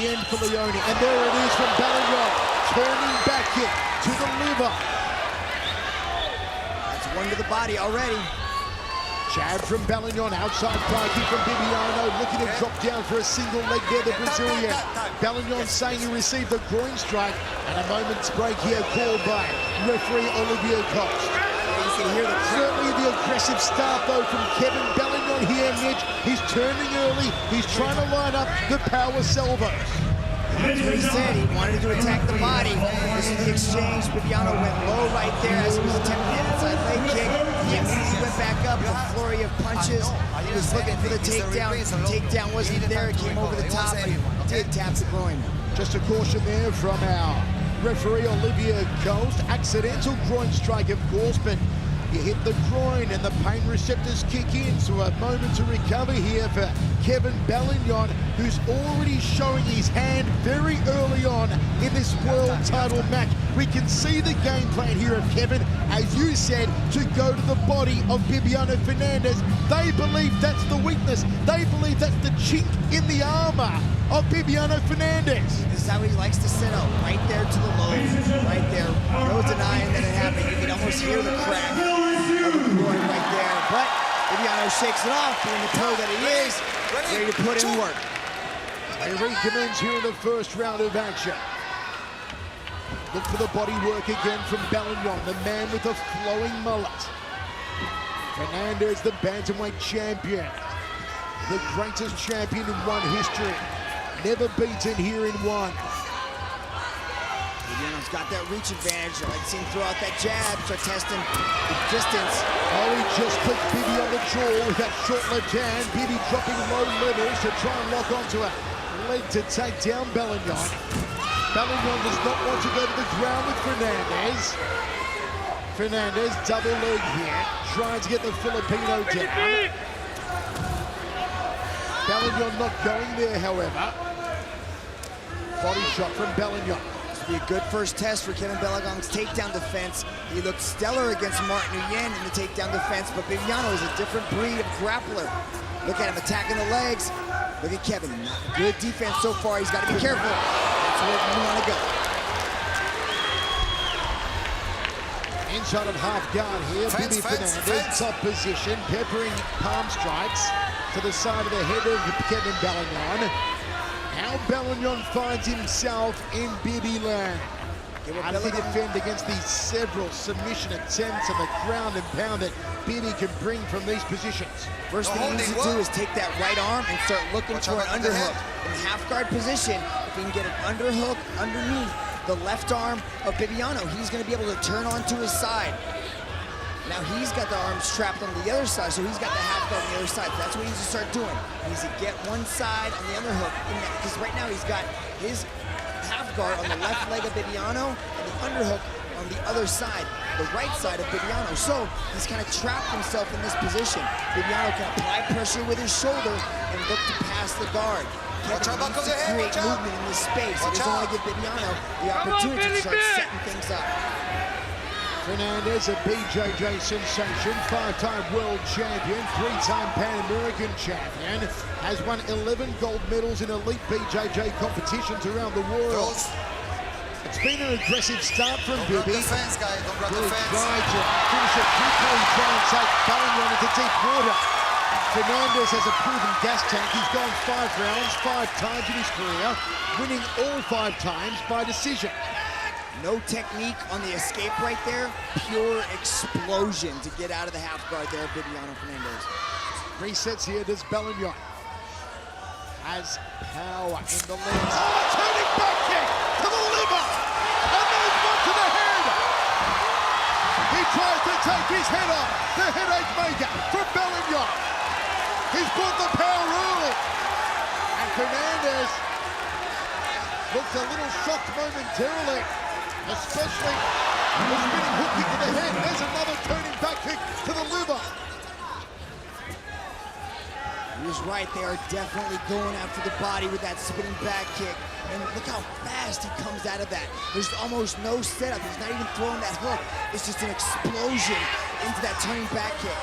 end for Leone, and there it is from Bellion. Turning back kick to the liver. That's one to the body already. Jab from Bellion, outside fly kick from Bibiano, looking to drop down for a single leg there, the Brazilian. Bellion saying he received a groin strike, and a moment's break here called by referee Olivier Coste. You can hear Certainly the aggressive start though from Kevin Bellion here, Mitch. He's turning early, he's trying to line up the power salvos. That's what he said. He wanted to attack the body. This is the exchange. Bibiano went low right there as he was attempting an inside leg kick. He immediately went back up, a flurry of punches. He was looking for the takedown. The takedown wasn't there. It came over the top, but he did tap the groin. Just a caution there from our referee Olivier Coste. Accidental groin strike, of course, but you hit the groin and the pain receptors kick in. So a moment to recover here for Kevin Bellion, who's already showing his hand very early on in this world title match. We can see the game plan here of Kevin, as you said, to go to the body of Bibiano Fernandes. They believe that's the weakness. They believe that's the chink in the armor of Bibiano Fernandes. This is how he likes to set up, right there to the low, right there. No denying that it happened. You can almost hear the crack of the groin right there. But Bibiano shakes it off, being the pro that he is, ready to put in work. They recommence here in the first round of action. Look for the body work again from Bellion, the man with the flowing mullet. Fernandes, the bantamweight champion. The greatest champion in one history. Never beaten here in one. Bibiano's got that reach advantage. I like to see him throw out that jab, start testing the distance. Oh, he just clicked Bibi on the jaw with that short left hand. Bibi dropping low levels to try and lock onto a leg to take down Bellion. Bellion does not want to go to the ground with Fernandes. Fernandes, double leg here, trying to get the Filipino down. Bellion not going there, however. Body shot from Bellion. This would be a good first test for Kevin Bellion's takedown defense. He looked stellar against Martin Nguyen in the takedown defense, but Bibiano is a different breed of grappler. Look at him attacking the legs. Look at Kevin. Good defense so far. He's got to be careful. That's where you want to go. Inside of half guard here, Bibi Fernandes, top position, peppering palm strikes to the side of the head of Kevin Bellion. How Bellion finds himself in Bibi land. How does he defend against these several submission attempts on the ground and pound that Bibi can bring from these positions? First thing he needs to do is take that right arm and start looking for an underhook. In half guard position, if he can get an underhook underneath the left arm of Bibiano, he's going to be able to turn onto his side. Now he's got the arms trapped on the other side, so he's got the half guard on the other side. That's what he needs to start doing. He needs to get one side on the underhook, because right now he's got his half guard on the left leg of Bibiano and the underhook on the other side, the right side of Bibiano. So he's kind of trapped himself in this position. Bibiano can apply pressure with his shoulder and look to pass the guard. Kevin needs to create movement in this space. He doesn't want to give Bibiano the opportunity to start setting things up. Fernandes, a BJJ sensation, 5-time world champion, 3-time Pan American champion, has won 11 gold medals in elite BJJ competitions around the world. It's been an aggressive start from Bibi. Really tried to finish it quickly, try and take Bellion into deep water. Fernandes has a proven gas tank. He's gone 5 rounds, 5 times in his career, winning all 5 times by decision. No technique on the escape right there. Pure explosion to get out of the half guard there, Bibiano Fernandes. Resets here, does Bellion. Has power in the legs. Oh, turning back kick to the liver. And there's one to the head. He tries to take his head off. The headache maker from Bellion. He's put the power early. And Fernandes looked a little shocked momentarily. Especially the spinning hook kick to the head. There's another turning back kick to the liver. He was right. They are definitely going after the body with that spinning back kick. And look how fast he comes out of that. There's almost no setup. He's not even throwing that hook. It's just an explosion into that turning back kick.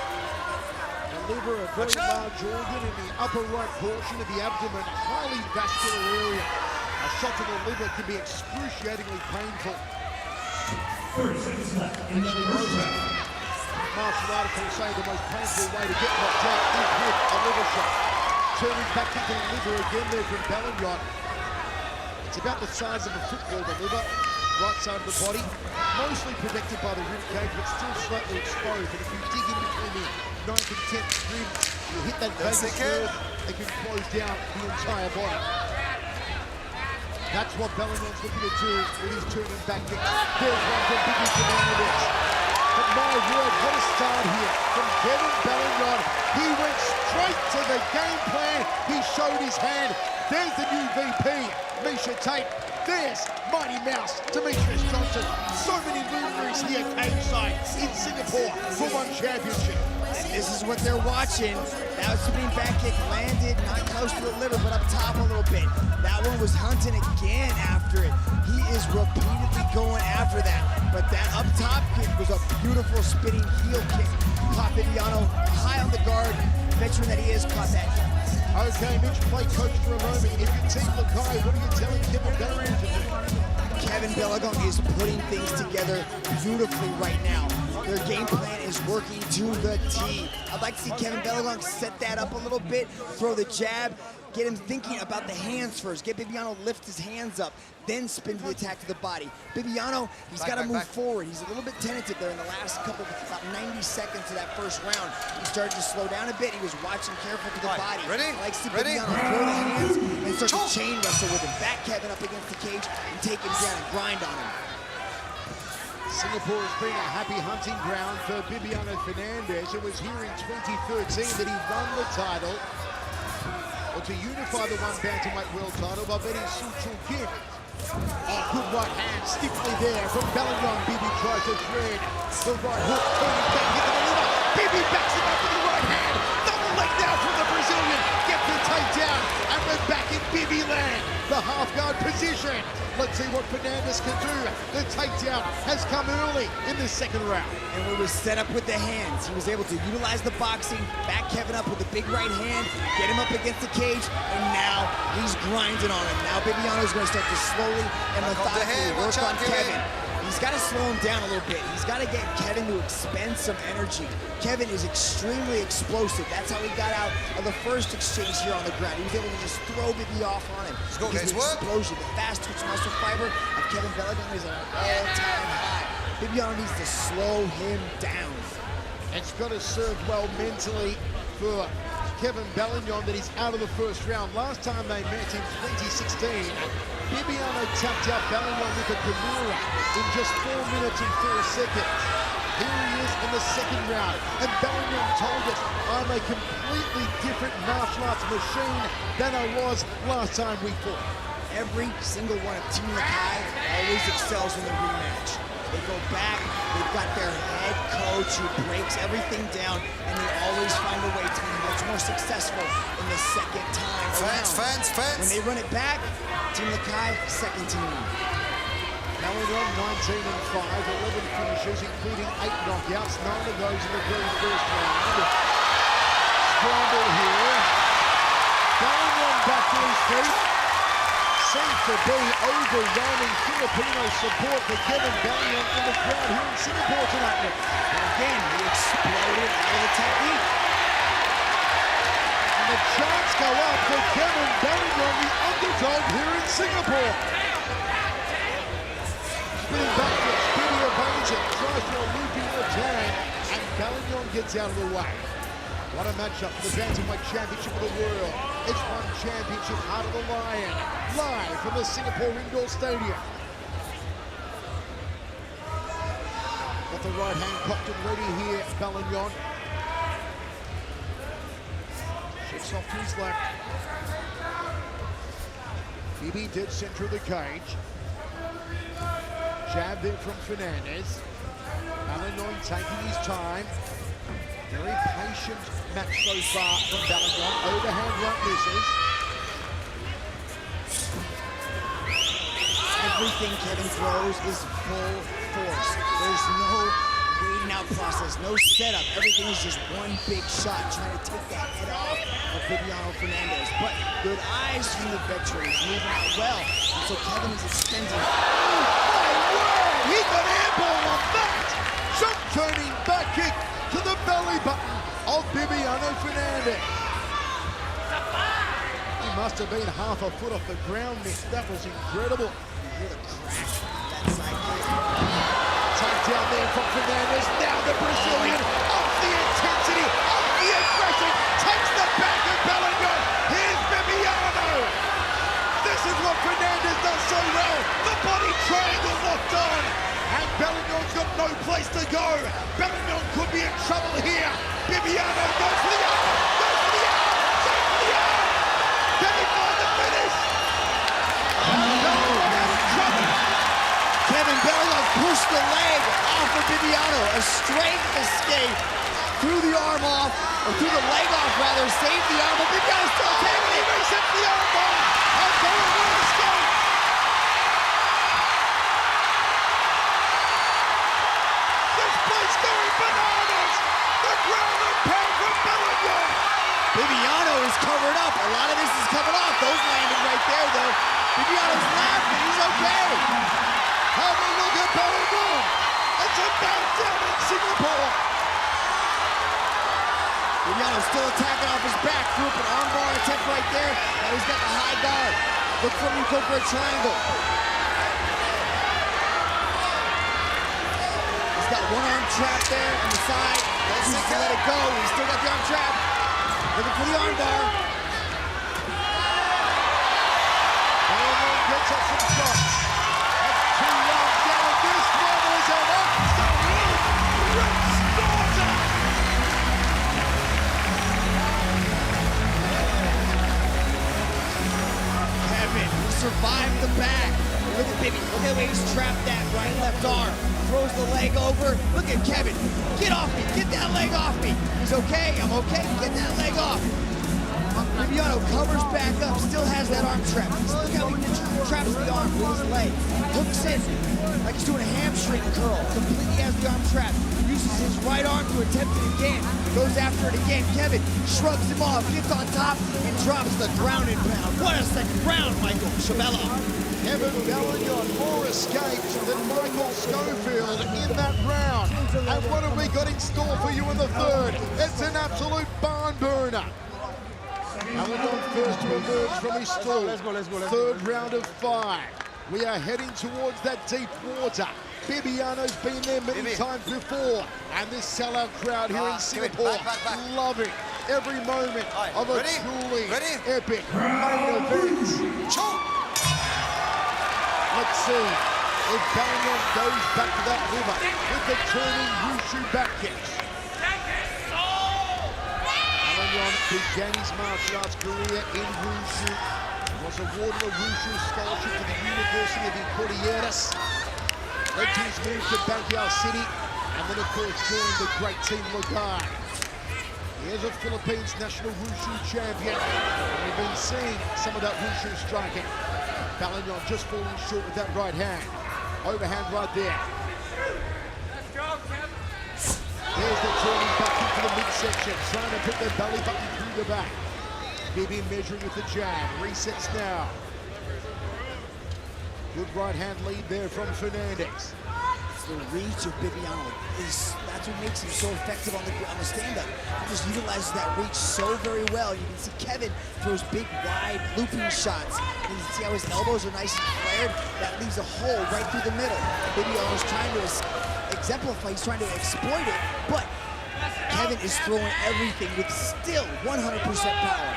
The liver, a very large organ in the upper right portion of the abdomen, highly vascular area. shot to the liver can be excruciatingly painful. 30 seconds left in the first round. Martial articles say the most painful way to get knocked out is with a liver shot. Turning back into the liver again there from Bellion. It's about the size of a football, the liver. Right side of the body, mostly protected by the rib cage, but still slightly exposed. And if you dig in between the 9th and 10th ribs, you hit that vagus nerve, it can close down the entire body. That's what Bellion's looking to do with his turning back kick. There's one from Biggie Fernandez. But my word, what a start here from Kevin Bellion. He went straight to the game plan. He showed his hand. There's the new VP, Miesha Tate. There's Mighty Mouse, Demetrious Johnson. So many luminaries here cage-side in Singapore for one championship. And this is what they're watching. That spinning back kick landed not close to the liver, but up top a little bit. That one was hunting again after it. He is repeatedly going after that. But that up top kick was a beautiful spinning heel kick. Caught Bibiano high on the guard. Veteran that he is, caught that. Okay, Mitch, play coach for a moment. If your team look high, what are you telling Kevin Bellion to do? Kevin Bellion is putting things together beautifully right now. Their game plan is working to the T. I'd like to see Kevin Bellion set that up a little bit, throw the jab, get him thinking about the hands first. Get Bibiano lift his hands up, then spin to the attack to the body. Bibiano, he's got to move forward. He's a little bit tentative there in the last couple, about 90 seconds of that first round. He started to slow down a bit. He was watching careful to the body. Ready? I like to see Bibiano throw the hands and start to chain wrestle with him. Back Kevin up against the cage and take him down and grind on him. Singapore has been a happy hunting ground for Bibiano Fernandez. It was here in 2013 that he won the title, or to unify the one bantamweight world title by beating Su Chul Kim. Oh, good right hand, stiffly there from Bellion. Bibi tries to thread the right hook, turning back into the liver. Bibi backs him up with the right hand. Double leg now from the Brazilian. Gets the takedown, and we're back in Bibi land. The half guard position. Let's see what Fernandez can do. The takedown has come early in the second round. And when it was set up with the hands, he was able to utilize the boxing, back Kevin up with a big right hand, get him up against the cage, and now he's grinding on him. Now Bibiano's going to start to slowly and methodically work on Kevin. He's got to slow him down a little bit. He's got to get Kevin to expend some energy. Kevin is extremely explosive. That's how he got out of the first exchange here on the ground. He was able to just throw Bibi off on him. go, Because guys, the explosion, the fast twitch muscle fiber of Kevin Bellion is at an all-time high. Bibiano needs to slow him down. It's got to serve well mentally for Kevin Bellion that he's out of the first round. Last time they met in 2016, Bibiano tapped out Bellion with a Kimura in just 4 minutes and 4 seconds. Here he is in the second round, and Bellion told us, I'm a completely different martial arts machine than I was last time we fought. Every single one of Team Nakai always excels in the rematch. They go back, they've got their head coach who breaks everything down, and they always find a way to be much more successful in the second time around. Fans. When they run it back, Team Nakai, second team. Bellion 19 and 5, 11 finishes, including 8 knockouts, 9 of those in the very first round. Scramble here. Bellion back to his feet. Seems to be overwhelming Filipino support for Kevin Bellion in the crowd here in Singapore tonight. And again, he exploded out of the technique. And the chants go up for Kevin Bellion, the underdog here in Singapore. Spinning backwards, Bibi evades it, tries for a looping return, and Bellion gets out of the way. What a matchup for the Bantamweight Championship of the World. It's one championship, Heart of the Lion, live from the Singapore Indoor Stadium. Got the right hand cocked and ready here, Bellion. Shifts off to his left. Bibi dead center of the cage. Jab there from Fernandez. Bellion taking his time. Very patient match so far from Bellion. Overhand right misses. Everything Kevin throws is full force. There's no waiting out process, no setup. Everything is just one big shot, trying to take the head off of Bibiano Fernandez. But good eyes from the veteran. He's moving out well. He's so Kevin is extending. Oh, my word! He got airborne on that! Jump turning back kick to the belly button of Bibiano Fernandes. He must have been half a foot off the ground, Nick. That was incredible. You hear the crash of that side kick. Takedown there from Fernandes. Now the Brazilian of the intensity, of the aggression, takes the back of Bellingham. Here's Bibiano. This is what Fernandes does so well. The body triangle locked on. And Bellingham's got no place to go. Bellingham could be in trouble here. Bibiano goes for the arm. Goes for the arm. Goes for the arm. Can he find the finish? Bellingham out of trouble. Kevin Bellingham pushed the leg off of Bibiano. A straight escape. Threw the arm off, or threw the leg off rather, saved the arm, but Bibiano's still taking it. He resets the arm bar. And Bellingham escapes. This place going bananas. The ground and pound from Bellingham. Bibiano is covered up. A lot of this is coming off. Those landed right there, though. Bibiano's laughing. He's okay. Have a look at Bellingham. It's a meltdown in Singapore. Bibiano's still attacking off his back. Threw up an armbar attempt right there. Now he's got the high guard. Look for him to go for a triangle. He's got one arm trapped there on the side. Chooses to let it go. He's still got the arm trapped. Looking for the armbar. Bellingham gets up some shots. That's 2 rounds down. This one is an absolute rip starter. Kevin, he survived the back. Look at Bibby. Look at the way he's trapped that right and left arm. Throws the leg over. Look at Kevin. Get off me. Get that leg off me. He's okay. I'm okay. Get that leg off. Bibiano covers back up. Still has that arm trapped. Look how he traps the arm with his leg. Hooks in like he's doing a hamstring curl. Completely has the arm trapped. Uses his right arm to attempt it again. Goes after it again. Kevin shrugs him off. Gets on top and drops the ground and pound. What a second round, Michael Schiavello. Kevin Bellingham more escapes than Michael Schofield in that round. And what have we got in store for you in the third? It's an absolute barn burner. Bellingham first to emerge from his stall. Third round of 5. We are heading towards that deep water. Bibiano's been there many times before. And this sellout crowd here in Singapore loving every moment of a truly epic main event. Let's see if Bellingham goes back to that river with the turning Wushu back kicks. Bellingham began his martial arts career in Wushu. Was awarded a Wushu scholarship to the University of Cordilleras. Led to his move to Bangyao City, and then of course joined the great team Lagay. He is a Philippines national Wushu champion, and we've been seeing some of that Wushu striking. Bellingham just falling short with that right hand. Overhand right there. Let's go, Kevin. There's the turning back into the midsection, trying to put the belly button through the back. Bibi measuring with the jab, resets now. Good right hand lead there from Fernandes. It's the reach of Bibiano. That's what makes him so effective on the stand-up. He just utilizes that reach so very well. You can see Kevin throws big, wide, looping shots. And you can see how his elbows are nice and flared. That leaves a hole right through the middle. Bibiano's trying to exemplify, he's trying to exploit it, but Kevin is throwing everything with still 100% power.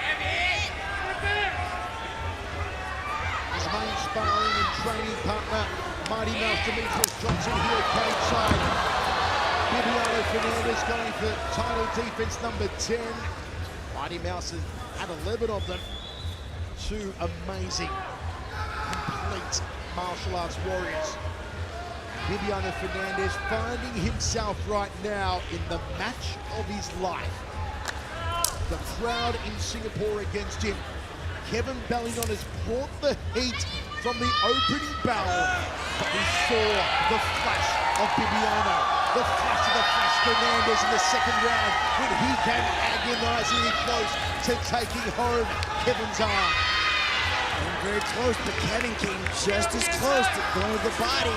His main sparring and training partner, Mighty Mouse Demetrius Johnson here cage-side. Bibiano Fernandes going for title defense number 10. Mighty Mouse has had 11 of them. 2 amazing, complete martial arts warriors. Bibiano Fernandes finding himself right now in the match of his life. The crowd in Singapore against him. Kevin Bellingham has brought the heat from the opening bell, but we saw the flash of Bibiano, the flash of the Flash Fernandes in the second round when he came agonizingly close to taking home Kevin's arm. And very close, but Kevin came just as close to going with the body.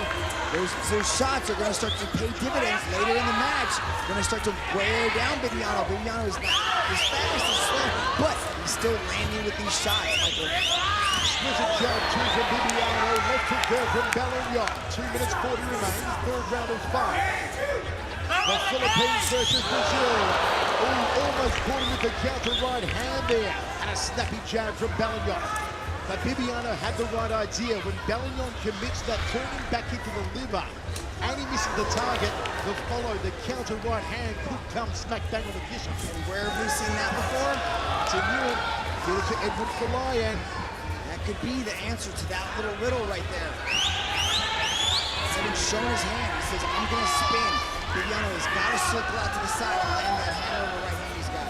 Those shots are going to start to pay dividends later in the match. Going to start to wear down Bibiano. Bibiano is not as fast as slow, but he's still landing with these shots, Michael. Exquisite jab, two from Bibiano, left hook there from Bellion. 2 minutes 40 remains, third round of 5. The Philippines versus Brazil. Almost caught him with the counter right hand there. And a snappy jab from Bellion. But Bibiano had the right idea. When Bellion commits that turning back into the liver and he misses the target, the follow, the counter right hand could come smack bang on the distance. And where have we seen that before? To Nguyen, give it to Edward Falayan. That could be the answer to that little right there. Kevin's showing his hand. He says, I'm going to spin. Bibiano has got to circle out to the side and land that hand over right hand he's got.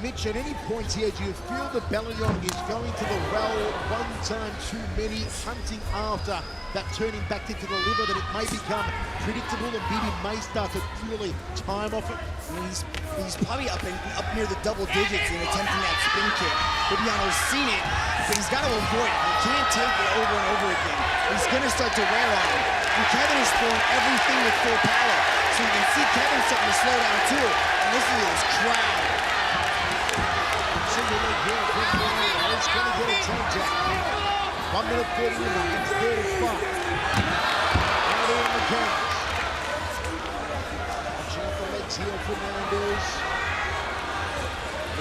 Mitch, at any point here, do you feel that Bellion is going to the well one time too many, hunting after that turning back into the liver, that it may become predictable and Bibi may start to really time off it? I mean, he's probably up near the double digits in attempting that spin kick. Bibiano's seen it, but he's got to avoid it. He can't take it over and over again. He's going to start to wear on him. And Kevin is throwing everything with full power. So you can see Kevin starting to slow down too. And listen to this crowd. Single leg here from Bellion. It's going to get a takedown. 1 minute 40 remains, third and 5. Another on the count. Watching up the legs here, Fernandez.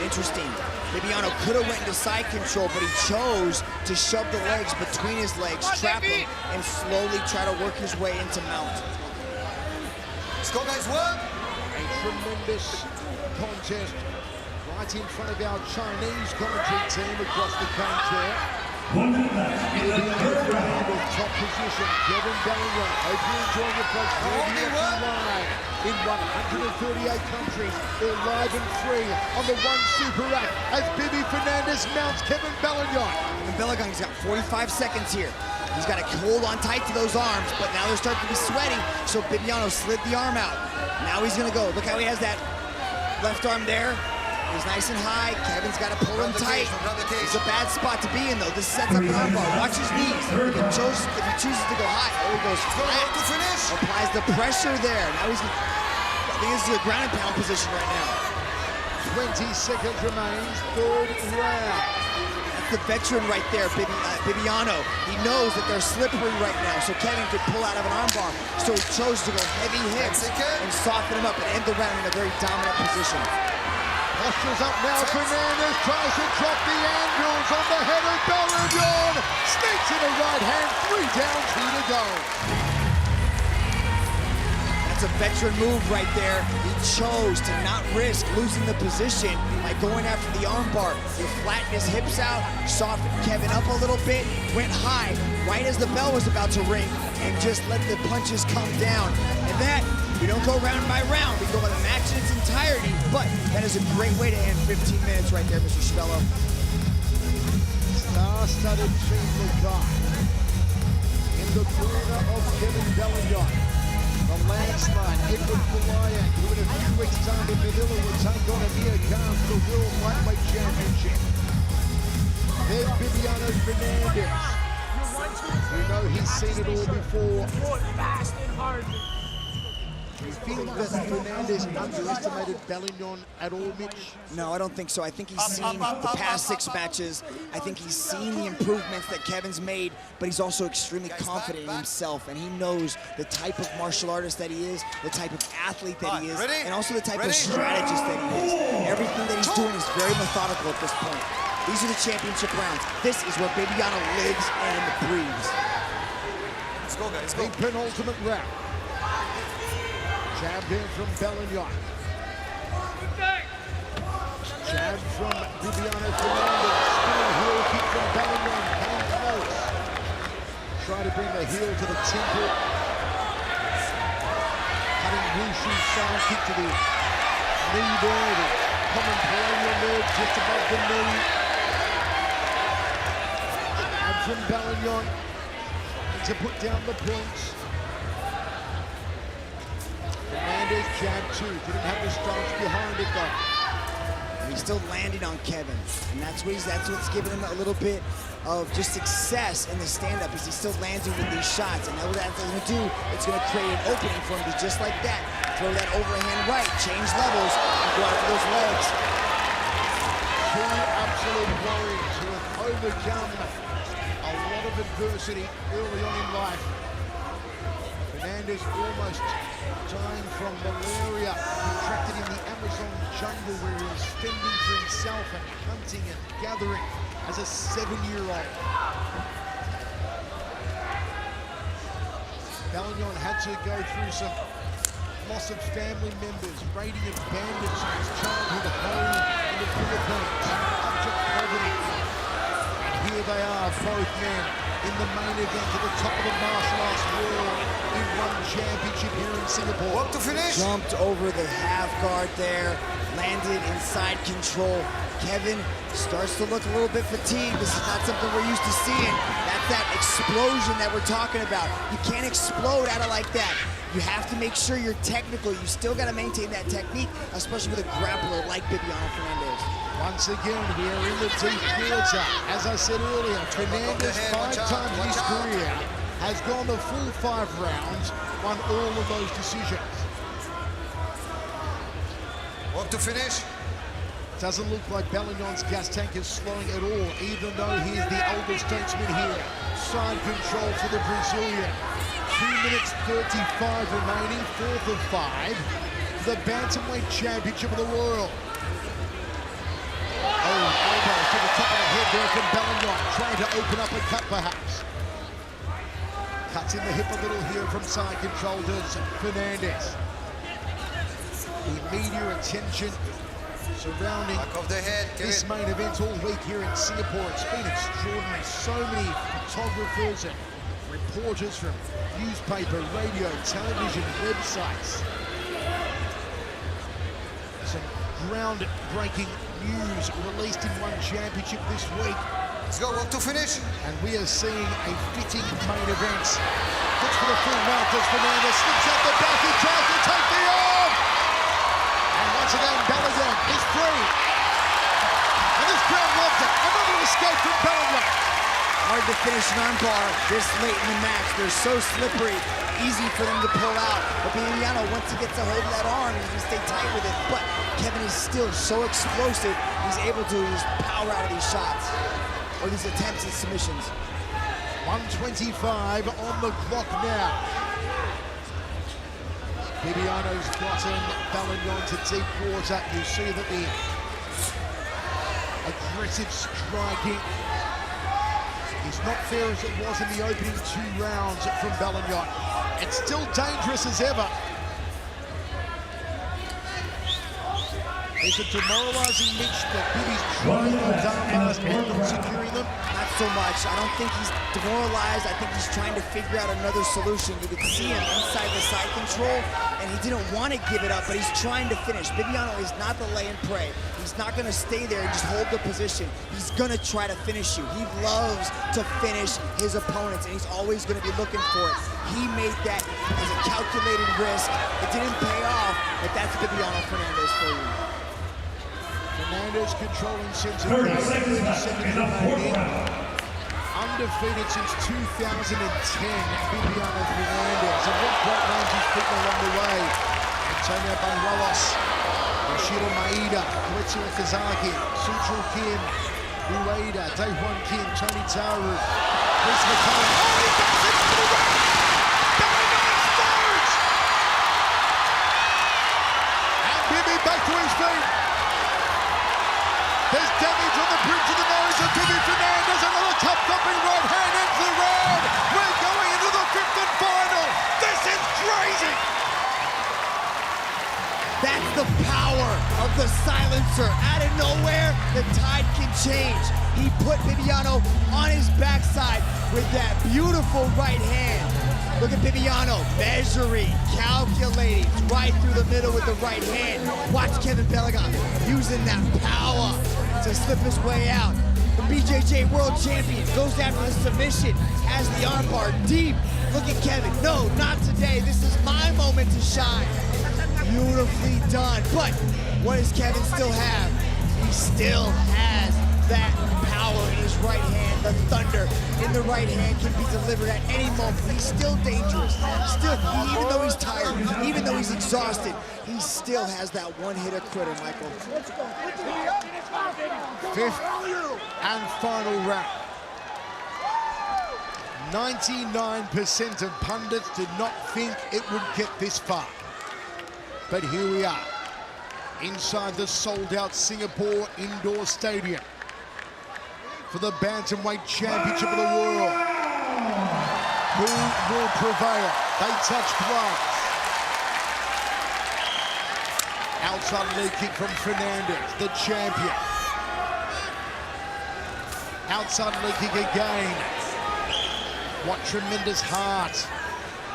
Interesting. Bibiano could have went into side control, but he chose to shove the legs between his legs, trap him, and slowly try to work his way into mount. Let's go, guys, work! A tremendous contest right in front of our Chinese commentary team across the cage there. 1 minute left in the third round. Top position, Kevin Bellion. Hope you're enjoying your folks. Live in 138 countries. They're live and free on the One Super app as Bibi Fernandez mounts Kevin Bellion. And Bellingham's got 45 seconds here. He's got to hold on tight to those arms, but now they're starting to be sweaty, so Bibiano slid the arm out. Now he's going to go. Look how he has that left arm there. He's nice and high. Kevin's got to pull him tight. It's a bad spot to be in, though. This sets up an armbar. Watch his knees. If he chooses to go high, oh, he goes flat. Applies the pressure there. Now he's, I think this is a ground and pound position right now. 20 seconds remains, third round. That's the veteran right there, Bibiano. He knows that they're slippery right now, so Kevin could pull out of an armbar. So he chose to go heavy hits and soften him up and end the round in a very dominant position. Posture's up now. Fernandez tries to drop the angles on the head of Bellion. Sneaks in a right hand, 3 down, 2 to go. That's a veteran move right there. He chose to not risk losing the position by going after the armbar. He flattened his hips out, softened Kevin up a little bit, went high right as the bell was about to ring, and just let the punches come down. And that, we don't go round by round, we go by the match in its entirety, but that is a great way to end 15 minutes right there, Mr. Chiavello. Star-studded team look on in the corner of Kevin Bellion. The landslide, Edward Falayan, who in a few weeks' time in Manila will take on Amir Khan for the World Lightweight Championship. Then Bibiano Fernandez. You know he's seen it all before. Fast and hard. Do you feel that Fernandez underestimated Bellion at all, Mitch? No, I don't think so. I think he's seen the past 6 matches. I think he's seen the improvements that Kevin's made, but he's also extremely confident in himself, and he knows the type of martial artist that he is, the type of athlete that he is, and also the type of strategist that he is. Everything that he's doing is very methodical at this point. These are the championship rounds. This is where Bibiano lives and breathes. Let's go, guys. The penultimate round. Jab in from Bellion. Jab from Bibiano Fernandez. Spinning heel kick from Bellion. Came close. Try to bring the heel to the temple. Cutting wushu side kick to the knee there. The common peroneal nerve just above the knee. Jab from Bellion. To put down the points. Fernandez jab 2, didn't have the stance behind it though. He's still landing on Kevin, and that's what's giving him a little bit of just success in the stand-up, is he's still landing with these shots. And what that's going to do, it's going to create an opening for him to just like that, throw that overhand right, change levels, and go after those legs. Two absolute warriors who have overcome a lot of adversity early on in life. Fernandez almost dying from malaria, contracted in the Amazon jungle where he was fending for himself and hunting and gathering as a 7-year-old. Bellion had to go through some loss of family members, raiding of bandits in his childhood home in the Philippines, abject poverty. And here they are, both men, in the main event at the top of the martial arts world in one championship here in Singapore. Walk to finish. Jumped over the half guard there, landed inside control. Kevin starts to look a little bit fatigued. This is not something we're used to seeing. That's that explosion that we're talking about. You can't explode out of like that. You have to make sure you're technical. You still got to maintain that technique, especially with a grappler like Bibiano Fernandez. Once again, we are in the deep water. As I said earlier, Fernandez 5 times in his career has gone the full 5 rounds, won all of those decisions. Walk to finish. Doesn't look like Bellion's gas tank is slowing at all, even though he is the older statesman here. Side control for the Brazilian. 2 minutes 35 remaining, 4th of 5. The Bantamweight Championship of the world. Oh, elbow to the top of the head there from Bellion, trying to open up a cut perhaps. Cuts in the hip a little here from side control does Fernandez. The media attention surrounding Back of the head, this main event all week here in Singapore. It's been extraordinary. So many photographers and reporters from newspaper, radio, television, websites. Some groundbreaking news released in one championship this week. Let's go, walk to finish. And we are seeing a fitting main event. Looks for the full mount as Fernandez slips out the back. He tries to take the arm. And once again, Bellion is free. And this crowd loves it. Another escape from Bellion. Hard to finish an arm bar this late in the match. They're so slippery, easy for them to pull out. But Bibiano, once he gets a hold of that arm, he's gonna stay tight with it. But Kevin is still so explosive, he's able to just power out of these shots, or these attempts at submissions. 1:25 on the clock now. Bibiano's gotten Bellion to deep water. You see that the aggressive striking is not fair as it was in the opening 2 rounds from Bellion. It's still dangerous as ever. Is it demoralizing Mitch that Bibby's trying those arm bars and not securing them? Not so much. I don't think he's demoralized. I think he's trying to figure out another solution. You could see him inside the side control, and he didn't want to give it up, but he's trying to finish. Bibiano is not the lay and pray. He's not going to stay there and just hold the position. He's going to try to finish you. He loves to finish his opponents, and he's always going to be looking for it. He made that as a calculated risk. It didn't pay off, but that's Bibiano Fernandez for you. Fernandez controlling since 30 seconds left in the 4th remaining. round. Undefeated since 2010, Bibiano Fernandez. And what great names he's beaten along the way. Antonio Banuelos, Yoshiro Maeda, Koetsu Okazaki, Suchul Kim, Ueda, Daewon Kim, Tony Taru, Chris McCollum. Oh, he gets it to the right! Bellion explodes! And Bibi back to his feet. There's damage on the bridge of the nose of Bibi Fernandez. Another top thumping right hand ends the round. We're going into the 5th and final. This is crazy. That's the power of the silencer. Out of nowhere, the tide can change. He put Bibiano on his backside with that beautiful right hand. Look at Bibiano measuring, calculating, right through the middle with the right hand. Watch Kevin Bellion using that power to slip his way out. The BJJ World Champion goes after the submission, has the armbar deep. Look at Kevin. No, not today. This is my moment to shine. Beautifully done. But what does Kevin still have? He he still has that power in his right hand. The thunder in the right hand can be delivered at any moment. He's still dangerous. Still, even though he's tired, even though he's exhausted, he still has that one-hitter quitter, Michael. Fifth and final round. 99% of pundits did not think it would get this far. But here we are, inside the sold-out Singapore Indoor Stadium for the Bantamweight Championship of the world. Who will prevail? They touch gloves. Outside leg kick from Fernandez, the champion. Outside leg kick again. What tremendous heart.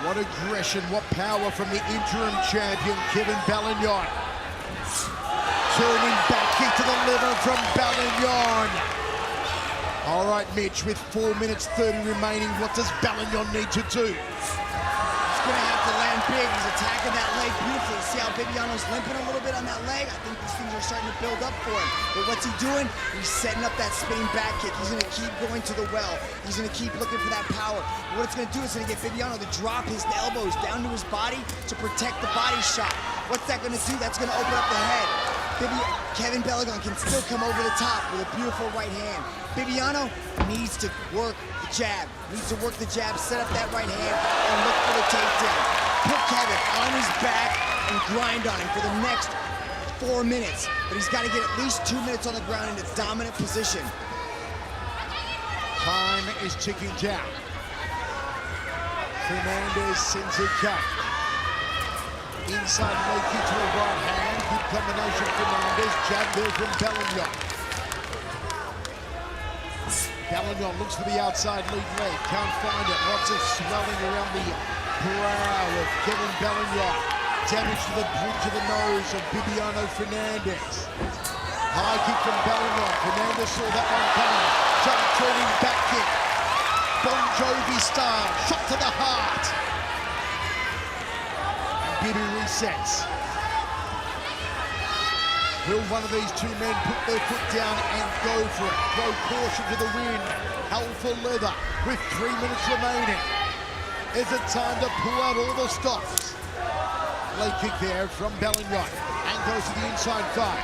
What aggression, what power from the interim champion, Kevin Belingon. Turning back kick to the liver from Belingon. All right, Mitch, with 4 minutes 30 remaining, what does Belingon need to do? He's gonna have to land big. He's attacking that leg beautifully. See how Bibiano's limping a little bit on that leg? I think these things are starting to build up for him. But what's he doing? He's setting up that spinning back kick. He's gonna keep going to the well. He's gonna keep looking for that power. What it's gonna do is gonna get Bibiano to drop his elbows down to his body to protect the body shot. What's that gonna do? That's gonna open up the head. Kevin Belingon can still come over the top with a beautiful right hand. Bibiano needs to work the jab. Needs to work the jab, set up that right hand, and look for the takedown. Put Kevin on his back and grind on him for the next 4 minutes. But he's got to get at least 2 minutes on the ground in a dominant position. Time is ticking down. Fernandez sends it back. Inside leg kick to the right hand. Good combination, Fernandez. Jab there from Belingon. Belingon looks for the outside lead leg. Can't find it. Lots of swelling around the brow of Kevin Belingon. Damage to the bridge of the nose of Bibiano Fernandez. High kick from Belingon. Fernandez saw that one coming. Jump turning back kick. Bon Jovi style. Shot to the heart. Bibi resets. Will one of these two men put their foot down and go for it? Throw caution to the wind. Hell for leather with 3 minutes remaining. Is it time to pull out all the stops? Leg kick there from Belingon and goes to the inside thigh.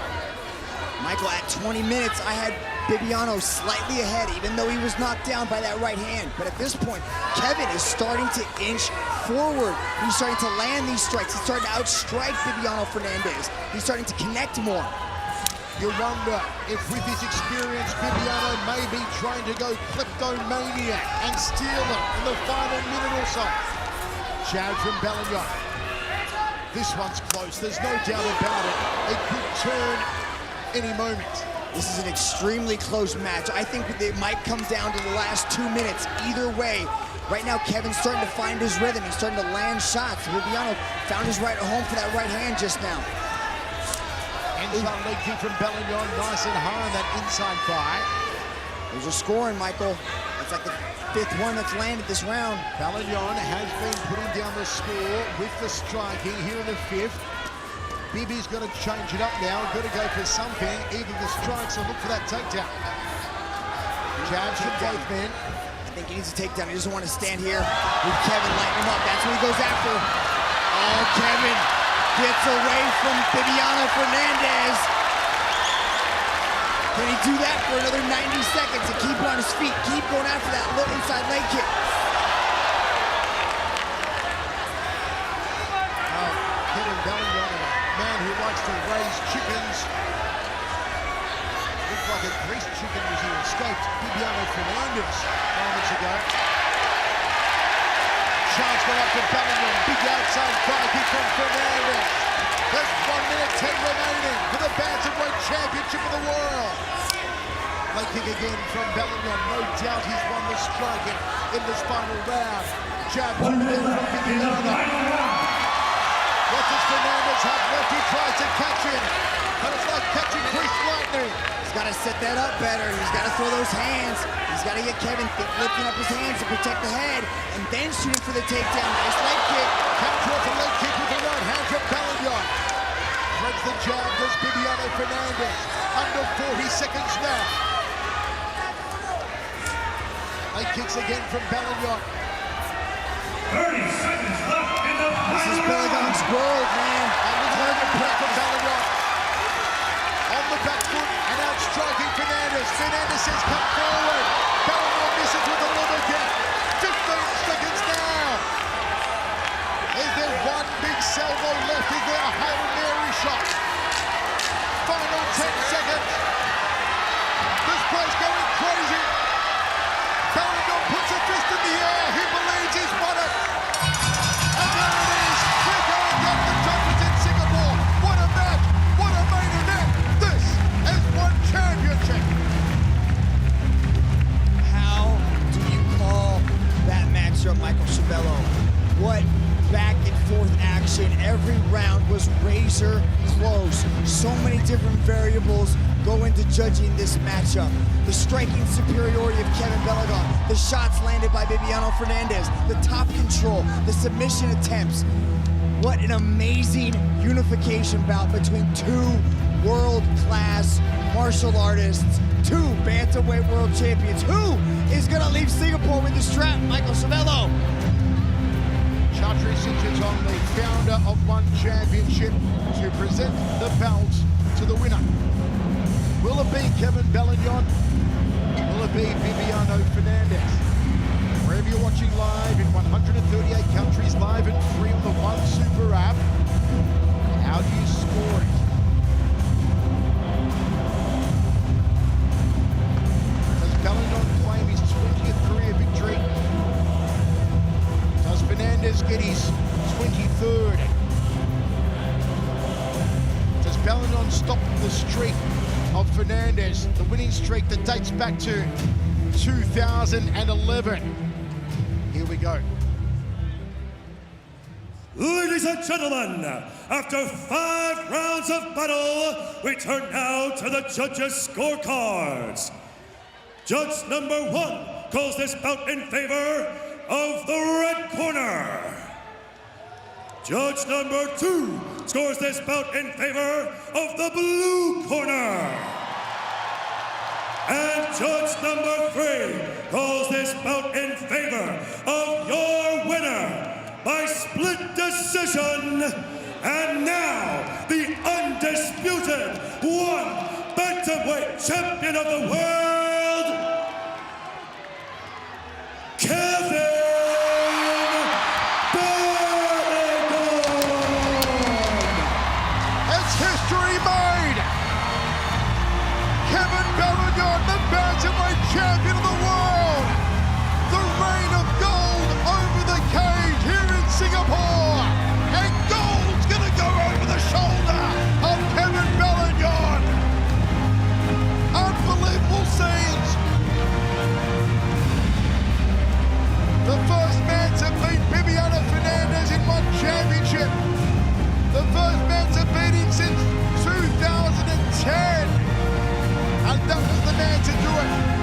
Michael, at 20 minutes, I had Bibiano slightly ahead, even though he was knocked down by that right hand. But at this point, Kevin is starting to inch forward. He's starting to land these strikes. He's starting to outstrike Bibiano Fernandez. He's starting to connect more. You wonder if with his experience, Bibiano may be trying to go kleptomaniac and steal it in the final minute or so. Jab from Belingon. This one's close, there's no doubt about it. It could turn any moment. This is an extremely close match. I think it might come down to the last 2 minutes either way. Right now, Kevin's starting to find his rhythm. He's starting to land shots. Bibiano found his right at home for that right hand just now. Inside leg kick from Belingon, nice and high on that inside thigh. There's a scoring, Michael. It's like the 5th one that's landed this round. Belingon has been putting down the score with the striking here in the 5th. Bibi's got to change it up now. Got to go for something, either the strikes or look for that takedown. Jabs from both men. I think he needs a takedown. He doesn't want to stand here with Kevin lighting him up. That's what he goes after. Oh, Kevin gets away from Bibiano Fernandez. Can he do that for another 90 seconds and keep on his feet? Keep going after that little inside leg kick. Kevin Belingon, a man who likes to raise chickens. Looked like a greased chicken as he escaped Bibiano Fernandez moments ago. Chance go up to Belingon. Big outside thigh kick from Fernandez. There's 1 minute 10 remaining for the Bantamweight Championship of the world. Leg kick again from Belingon. No doubt he's won the striking in this final round. Jab from Bibiano. What does Fernandez have left? He tries to catch him, but it's like catching greased lightning. He's got to set that up better. He's got to throw those hands. He's got to get Kevin lifting up his hands to protect the head, and then shooting for the takedown. Nice leg kick. Comes off a leg kick with the right hand from Belingon. threads the jab, does Bibiano Fernandes. Under 40 seconds now. Leg kicks again from Bellion. 30 seconds left in the This is Bellion's gold, man. Target prep from Bellion. On the back foot and out striking Fernandes. Fernandes says come forward. Bellion misses with the liver kick. 15 seconds now. Is there one big salvo left? Is there a Hail Mary shot? Final 10 seconds. This place going crazy. Bellion puts a fist in the air. He believes he's won it. And there it is. We're going down the top. It's in Singapore. What a match. What a main event. This is one championship. How do you call that matchup, Michael Schiavello? What back and forth action. Every round was razor close. So many different variables go into judging this matchup. The striking superiority of Kevin Bellion, the shots landed by Bibiano Fernandes, the top control, the submission attempts. What an amazing unification bout between two world-class martial artists, two bantamweight world champions. Who is gonna leave Singapore with the strap, Michael Schiavello? Chatri Sityodtong, the founder of One Championship, to present the belt to the winner. Will it be Kevin Bellion? Will it be Bibiano Fernandes? Wherever you're watching live in 138 countries, live and free on the One Super app, how do you score it? Does Bellion claim his 20th career victory? Does Fernandes get his 23rd? Does Bellion stop the streak of Fernandes, the winning streak that dates back to 2011? Here we go. Ladies and gentlemen, after 5 rounds of battle, we turn now to the judges' scorecards. Judge number 1 calls this bout in favor of the red corner. Judge number 2 scores this bout in favor of the blue corner. And judge number 3 calls this bout in favor of your winner by split decision. And now, the undisputed one bantamweight champion of the world, Kevin History made! Kevin Bellion, the bantamweight champion of the world! The reign of gold over the cage here in Singapore! And gold's gonna go over the shoulder of Kevin Bellion! Unbelievable scenes! The first man to beat Bibiano Fernandes in one championship! The first man to beat him since 2010. And that was the man to do it.